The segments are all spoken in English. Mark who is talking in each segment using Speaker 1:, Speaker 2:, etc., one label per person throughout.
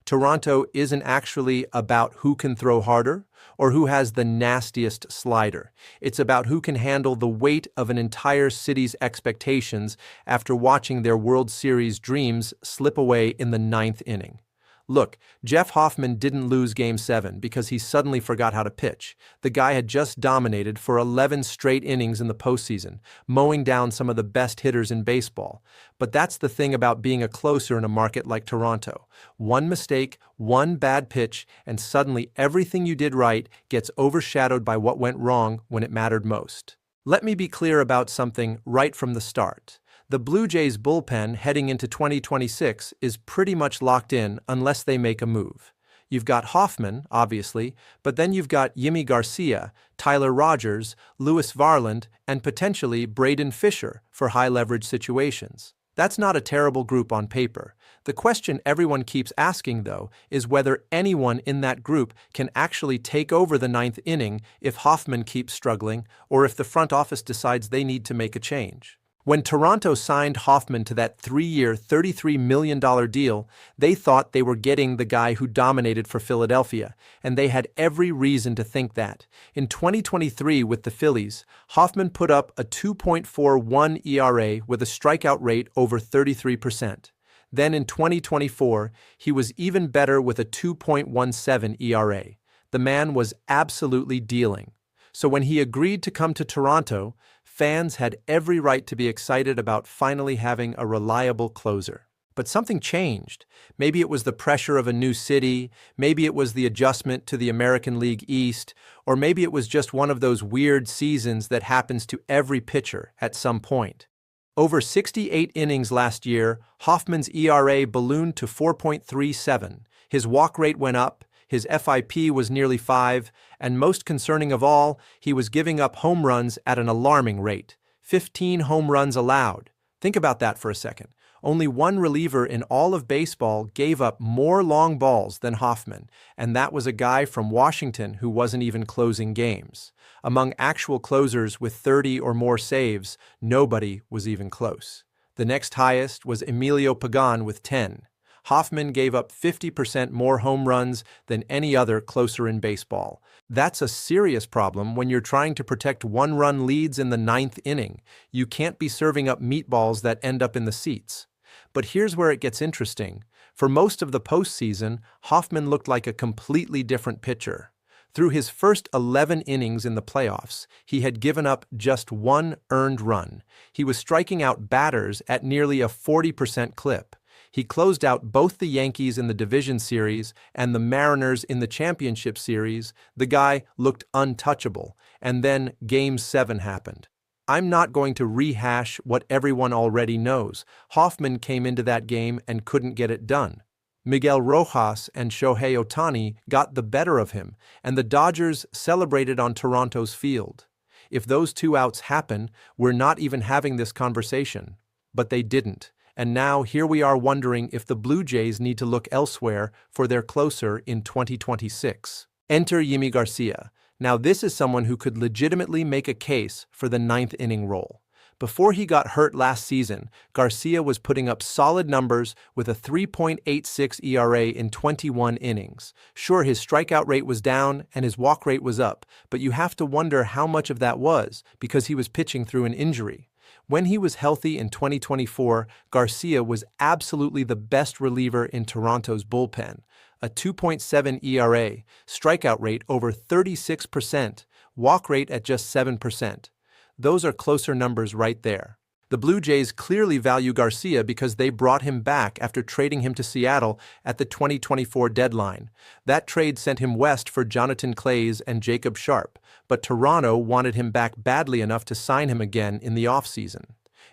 Speaker 1: Toronto isn't actually about who can throw harder or who has the nastiest slider. It's about who can handle the weight of an entire city's expectations after watching their World Series dreams slip away in the ninth inning. Look, Jeff Hoffman didn't lose Game 7 because he suddenly forgot how to pitch. The guy had just dominated for 11 straight innings in the postseason, mowing down some of the best hitters in baseball. But that's the thing about being a closer in a market like Toronto. One mistake, one bad pitch, and suddenly everything you did right gets overshadowed by what went wrong when it mattered most. Let me be clear about something right from the start. The Blue Jays bullpen heading into 2026 is pretty much locked in unless they make a move. You've got Hoffman, obviously, but then you've got Yimi García, Tyler Rogers, Lewis Varland, and potentially Braden Fisher for high-leverage situations. That's not a terrible group on paper. The question everyone keeps asking, though, is whether anyone in that group can actually take over the ninth inning if Hoffman keeps struggling or if the front office decides they need to make a change. When Toronto signed Hoffman to that 3-year, $33 million deal, they thought they were getting the guy who dominated for Philadelphia, and they had every reason to think that. In 2023 with the Phillies, Hoffman put up a 2.41 ERA with a strikeout rate over 33%. Then in 2024, he was even better with a 2.17 ERA. The man was absolutely dealing. So when he agreed to come to Toronto, fans had every right to be excited about finally having a reliable closer. But something changed. Maybe it was the pressure of a new city, maybe it was the adjustment to the American League East, or maybe it was just one of those weird seasons that happens to every pitcher at some point. Over 68 innings last year, Hoffman's ERA ballooned to 4.37. His walk rate went up, his FIP was nearly 5, and most concerning of all, he was giving up home runs at an alarming rate. 15 home runs allowed. Think about that for a second. Only one reliever in all of baseball gave up more long balls than Hoffman, and that was a guy from Washington who wasn't even closing games. Among actual closers with 30 or more saves, nobody was even close. The next highest was Emilio Pagan with 10. Hoffman gave up 50% more home runs than any other closer in baseball. That's a serious problem when you're trying to protect one-run leads in the ninth inning. You can't be serving up meatballs that end up in the seats. But here's where it gets interesting. For most of the postseason, Hoffman looked like a completely different pitcher. Through his first 11 innings in the playoffs, he had given up just one earned run. He was striking out batters at nearly a 40% clip. He closed out both the Yankees in the division series and the Mariners in the championship series. The guy looked untouchable, and then Game 7 happened. I'm not going to rehash what everyone already knows. Hoffman came into that game and couldn't get it done. Miguel Rojas and Shohei Ohtani got the better of him, and the Dodgers celebrated on Toronto's field. If those two outs happen, we're not even having this conversation. But they didn't. And now here we are wondering if the Blue Jays need to look elsewhere for their closer in 2026. Enter Yimi García. Now this is someone who could legitimately make a case for the ninth inning role. Before he got hurt last season, García was putting up solid numbers with a 3.86 ERA in 21 innings. Sure, his strikeout rate was down and his walk rate was up, but you have to wonder how much of that was because he was pitching through an injury. When he was healthy in 2024, García was absolutely the best reliever in Toronto's bullpen. A 2.7 ERA, strikeout rate over 36%, walk rate at just 7%. Those are closer numbers right there. The Blue Jays clearly value García because they brought him back after trading him to Seattle at the 2024 deadline. That trade sent him west for Jonathan Clays and Jacob Sharp, but Toronto wanted him back badly enough to sign him again in the offseason.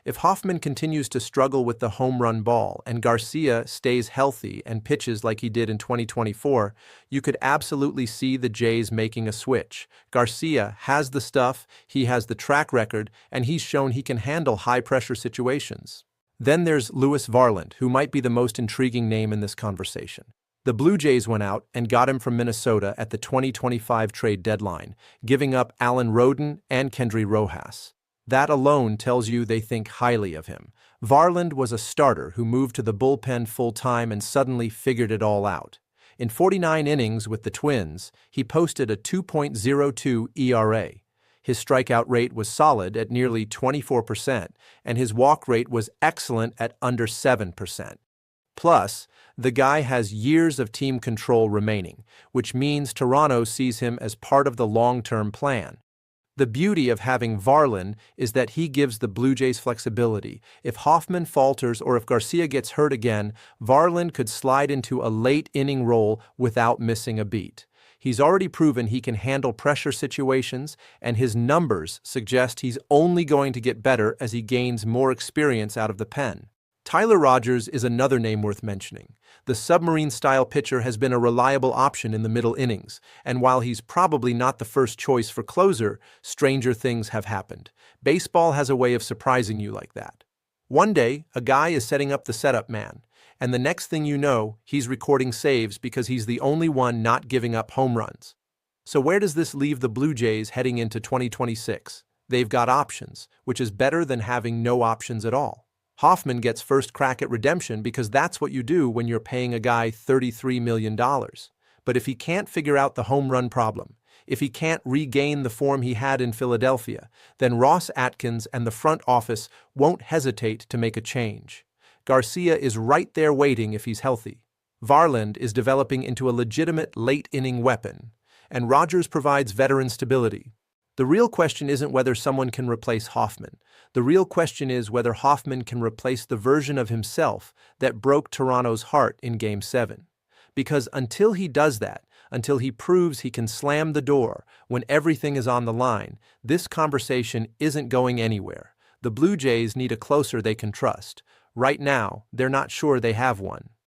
Speaker 1: If Hoffman continues to struggle with the home run ball and García stays healthy and pitches like he did in 2024, you could absolutely see the Jays making a switch. García has the stuff, he has the track record, and he's shown he can handle high-pressure situations. Then there's Lewis Varland, who might be the most intriguing name in this conversation. The Blue Jays went out and got him from Minnesota at the 2025 trade deadline, giving up Alan Roden and Kendry Rojas. That alone tells you they think highly of him. Varland was a starter who moved to the bullpen full-time and suddenly figured it all out. In 49 innings with the Twins, he posted a 2.02 ERA. His strikeout rate was solid at nearly 24%, and his walk rate was excellent at under 7%. Plus, the guy has years of team control remaining, which means Toronto sees him as part of the long-term plan. The beauty of having Varland is that he gives the Blue Jays flexibility. If Hoffman falters or if García gets hurt again, Varland could slide into a late-inning role without missing a beat. He's already proven he can handle pressure situations, and his numbers suggest he's only going to get better as he gains more experience out of the pen. Tyler Rogers is another name worth mentioning. The submarine-style pitcher has been a reliable option in the middle innings, and while he's probably not the first choice for closer, stranger things have happened. Baseball has a way of surprising you like that. One day, a guy is setting up the setup man, and the next thing you know, he's recording saves because he's the only one not giving up home runs. So where does this leave the Blue Jays heading into 2026? They've got options, which is better than having no options at all. Hoffman gets first crack at redemption because that's what you do when you're paying a guy $33 million. But if he can't figure out the home run problem, if he can't regain the form he had in Philadelphia, then Ross Atkins and the front office won't hesitate to make a change. García is right there waiting if he's healthy. Varland is developing into a legitimate late-inning weapon, and Rogers provides veteran stability. The real question isn't whether someone can replace Hoffman. The real question is whether Hoffman can replace the version of himself that broke Toronto's heart in Game 7. Because until he does that, until he proves he can slam the door when everything is on the line, this conversation isn't going anywhere. The Blue Jays need a closer they can trust. Right now, they're not sure they have one.